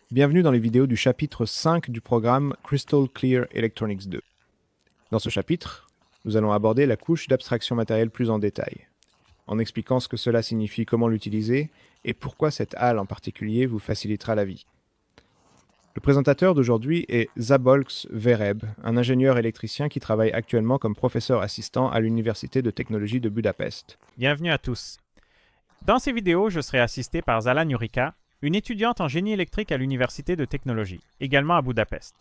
Bienvenue dans les vidéos du chapitre 5 du programme Crystal Clear Electronics 2. Dans ce chapitre, nous allons aborder la couche d'abstraction matérielle plus en détail, en expliquant ce que cela signifie, comment l'utiliser, et pourquoi cette halle en particulier vous facilitera la vie. Le présentateur d'aujourd'hui est Szabolcs Vereb, un ingénieur électricien qui travaille actuellement comme professeur assistant à l'Université de technologie de Budapest. Bienvenue à tous. Dans ces vidéos, je serai assisté par Zala Nurica, une étudiante en génie électrique à l'Université de technologie, également à Budapest.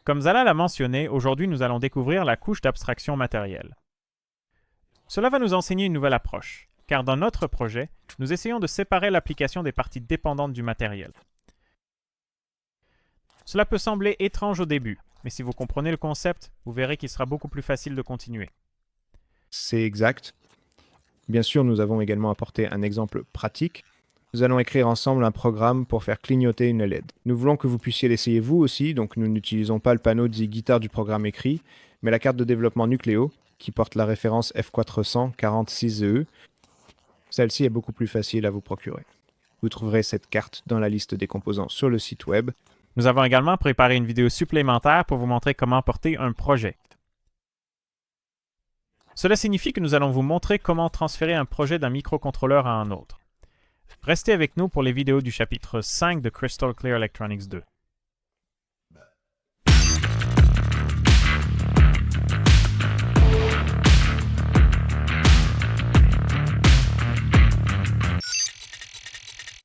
Comme Zala l'a mentionné, aujourd'hui nous allons découvrir la couche d'abstraction matérielle. Cela va nous enseigner une nouvelle approche, car dans notre projet, nous essayons de séparer l'application des parties dépendantes du matériel. Cela peut sembler étrange au début, mais si vous comprenez le concept, vous verrez qu'il sera beaucoup plus facile de continuer. C'est exact. Bien sûr, nous avons également apporté un exemple pratique. Nous allons écrire ensemble un programme pour faire clignoter une LED. Nous voulons que vous puissiez l'essayer vous aussi, donc nous n'utilisons pas le panneau dit guitare du programme écrit, mais la carte de développement Nucleo, qui porte la référence F446E. Celle-ci est beaucoup plus facile à vous procurer. Vous trouverez cette carte dans la liste des composants sur le site web. Nous avons également préparé une vidéo supplémentaire pour vous montrer comment porter un projet. Cela signifie que nous allons vous montrer comment transférer un projet d'un microcontrôleur à un autre. Restez avec nous pour les vidéos du chapitre 5 de Crystal Clear Electronics 2.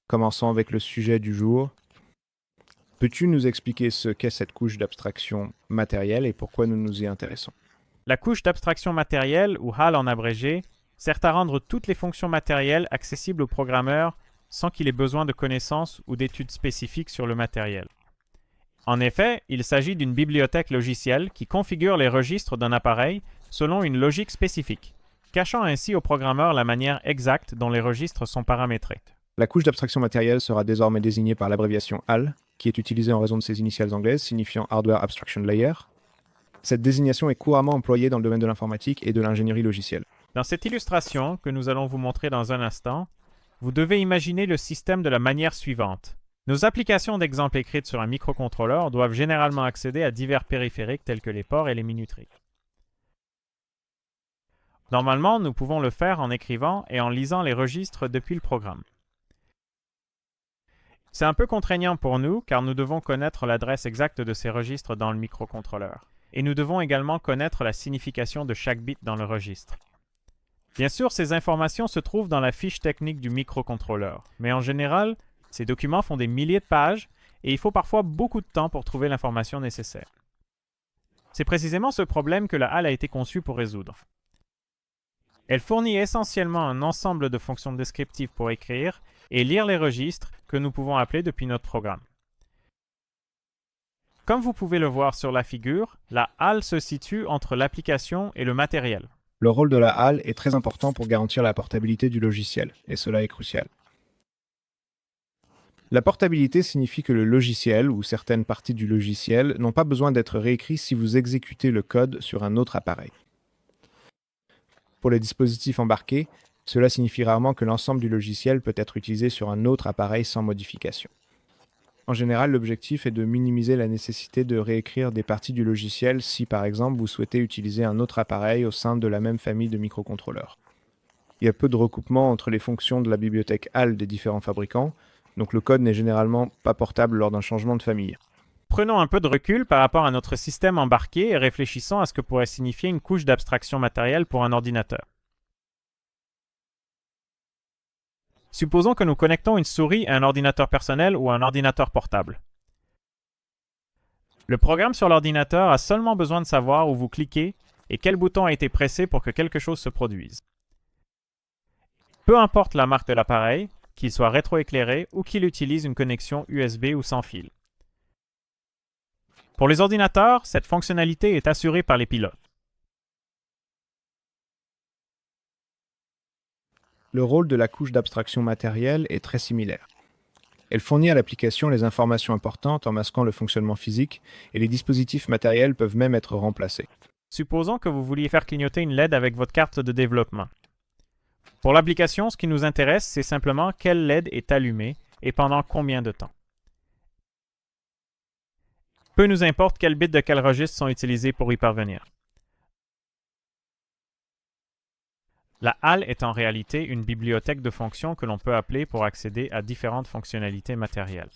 Commençons avec le sujet du jour. Peux-tu nous expliquer ce qu'est cette couche d'abstraction matérielle et pourquoi nous nous y intéressons? La couche d'abstraction matérielle, ou HAL en abrégé, sert à rendre toutes les fonctions matérielles accessibles au programmeur sans qu'il ait besoin de connaissances ou d'études spécifiques sur le matériel. En effet, il s'agit d'une bibliothèque logicielle qui configure les registres d'un appareil selon une logique spécifique, cachant ainsi au programmeur la manière exacte dont les registres sont paramétrés. La couche d'abstraction matérielle sera désormais désignée par l'abréviation HAL, qui est utilisée en raison de ses initiales anglaises signifiant Hardware Abstraction Layer. Cette désignation est couramment employée dans le domaine de l'informatique et de l'ingénierie logicielle. Dans cette illustration, que nous allons vous montrer dans un instant, vous devez imaginer le système de la manière suivante. Nos applications d'exemple écrites sur un microcontrôleur doivent généralement accéder à divers périphériques tels que les ports et les minuteries. Normalement, nous pouvons le faire en écrivant et en lisant les registres depuis le programme. C'est un peu contraignant pour nous car nous devons connaître l'adresse exacte de ces registres dans le microcontrôleur. Et nous devons également connaître la signification de chaque bit dans le registre. Bien sûr, ces informations se trouvent dans la fiche technique du microcontrôleur, mais en général, ces documents font des milliers de pages et il faut parfois beaucoup de temps pour trouver l'information nécessaire. C'est précisément ce problème que la HAL a été conçue pour résoudre. Elle fournit essentiellement un ensemble de fonctions descriptives pour écrire et lire les registres que nous pouvons appeler depuis notre programme. Comme vous pouvez le voir sur la figure, la HAL se situe entre l'application et le matériel. Le rôle de la HAL est très important pour garantir la portabilité du logiciel, et cela est crucial. La portabilité signifie que le logiciel, ou certaines parties du logiciel, n'ont pas besoin d'être réécrits si vous exécutez le code sur un autre appareil. Pour les dispositifs embarqués, cela signifie rarement que l'ensemble du logiciel peut être utilisé sur un autre appareil sans modification. En général, l'objectif est de minimiser la nécessité de réécrire des parties du logiciel si, par exemple, vous souhaitez utiliser un autre appareil au sein de la même famille de microcontrôleurs. Il y a peu de recoupement entre les fonctions de la bibliothèque HAL des différents fabricants, donc le code n'est généralement pas portable lors d'un changement de famille. Prenons un peu de recul par rapport à notre système embarqué et réfléchissons à ce que pourrait signifier une couche d'abstraction matérielle pour un ordinateur. Supposons que nous connectons une souris à un ordinateur personnel ou à un ordinateur portable. Le programme sur l'ordinateur a seulement besoin de savoir où vous cliquez et quel bouton a été pressé pour que quelque chose se produise. Peu importe la marque de l'appareil, qu'il soit rétroéclairé ou qu'il utilise une connexion USB ou sans fil. Pour les ordinateurs, cette fonctionnalité est assurée par les pilotes. Le rôle de la couche d'abstraction matérielle est très similaire. Elle fournit à l'application les informations importantes en masquant le fonctionnement physique et les dispositifs matériels peuvent même être remplacés. Supposons que vous vouliez faire clignoter une LED avec votre carte de développement. Pour l'application, ce qui nous intéresse, c'est simplement quelle LED est allumée et pendant combien de temps. Peu nous importe quels bits de quel registre sont utilisés pour y parvenir. La HAL est en réalité une bibliothèque de fonctions que l'on peut appeler pour accéder à différentes fonctionnalités matérielles.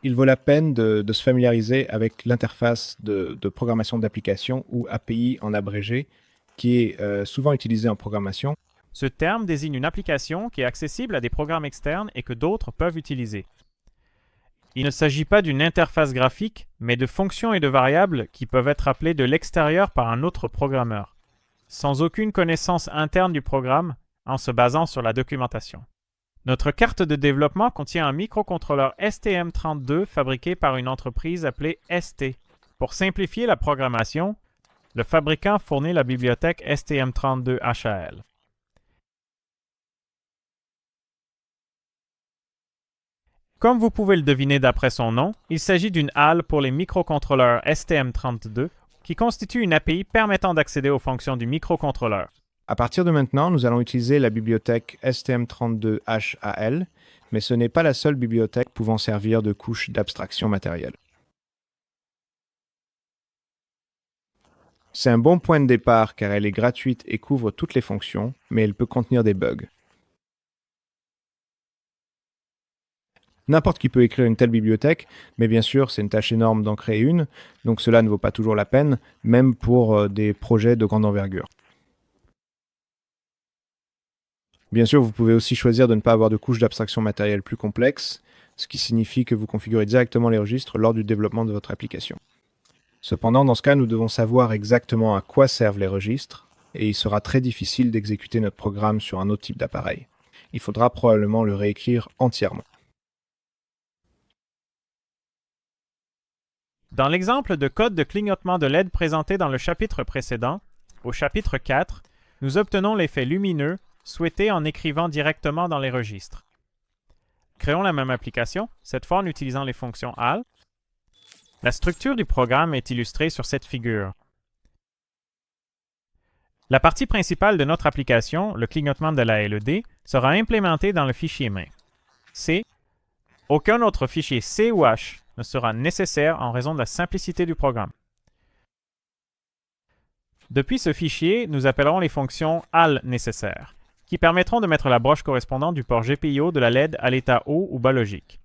Il vaut la peine de se familiariser avec l'interface de programmation d'application ou API en abrégé, qui est souvent utilisée en programmation. Ce terme désigne une application qui est accessible à des programmes externes et que d'autres peuvent utiliser. Il ne s'agit pas d'une interface graphique, mais de fonctions et de variables qui peuvent être appelées de l'extérieur par un autre programmeur, sans aucune connaissance interne du programme, en se basant sur la documentation. Notre carte de développement contient un microcontrôleur STM32 fabriqué par une entreprise appelée ST. Pour simplifier la programmation, le fabricant fournit la bibliothèque STM32HAL. Comme vous pouvez le deviner d'après son nom, il s'agit d'une HAL pour les microcontrôleurs STM32 qui constitue une API permettant d'accéder aux fonctions du microcontrôleur. À partir de maintenant, nous allons utiliser la bibliothèque STM32HAL, mais ce n'est pas la seule bibliothèque pouvant servir de couche d'abstraction matérielle. C'est un bon point de départ car elle est gratuite et couvre toutes les fonctions, mais elle peut contenir des bugs. N'importe qui peut écrire une telle bibliothèque, mais bien sûr, c'est une tâche énorme d'en créer une, donc cela ne vaut pas toujours la peine, même pour des projets de grande envergure. Bien sûr, vous pouvez aussi choisir de ne pas avoir de couche d'abstraction matérielle plus complexe, ce qui signifie que vous configurez directement les registres lors du développement de votre application. Cependant, dans ce cas, nous devons savoir exactement à quoi servent les registres, et il sera très difficile d'exécuter notre programme sur un autre type d'appareil. Il faudra probablement le réécrire entièrement. Dans l'exemple de code de clignotement de LED présenté dans le chapitre précédent, au chapitre 4, nous obtenons l'effet lumineux souhaité en écrivant directement dans les registres. Créons la même application, cette fois en utilisant les fonctions HAL. La structure du programme est illustrée sur cette figure. La partie principale de notre application, le clignotement de la LED, sera implémentée dans le fichier main. C. Aucun autre fichier C ou H ne sera nécessaire en raison de la simplicité du programme. Depuis ce fichier, nous appellerons les fonctions HAL nécessaires, qui permettront de mettre la broche correspondante du port GPIO de la LED à l'état haut ou bas logique.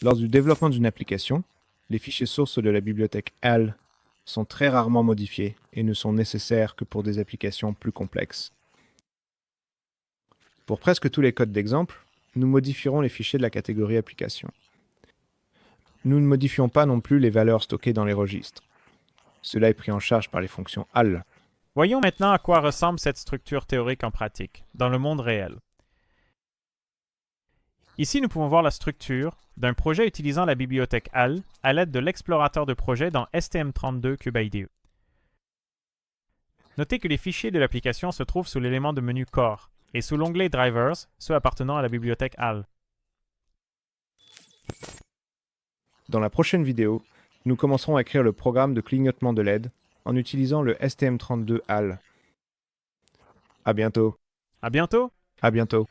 Lors du développement d'une application, les fichiers sources de la bibliothèque HAL sont très rarement modifiés et ne sont nécessaires que pour des applications plus complexes. Pour presque tous les codes d'exemple, nous modifierons les fichiers de la catégorie application. Nous ne modifions pas non plus les valeurs stockées dans les registres. Cela est pris en charge par les fonctions HAL. Voyons maintenant à quoi ressemble cette structure théorique en pratique, dans le monde réel. Ici, nous pouvons voir la structure d'un projet utilisant la bibliothèque HAL à l'aide de l'explorateur de projet dans STM32 Cube IDE. Notez que les fichiers de l'application se trouvent sous l'élément de menu Core et sous l'onglet Drivers, ceux appartenant à la bibliothèque HAL. Dans la prochaine vidéo, nous commencerons à écrire le programme de clignotement de LED en utilisant le STM32 HAL. À bientôt. À bientôt! À bientôt.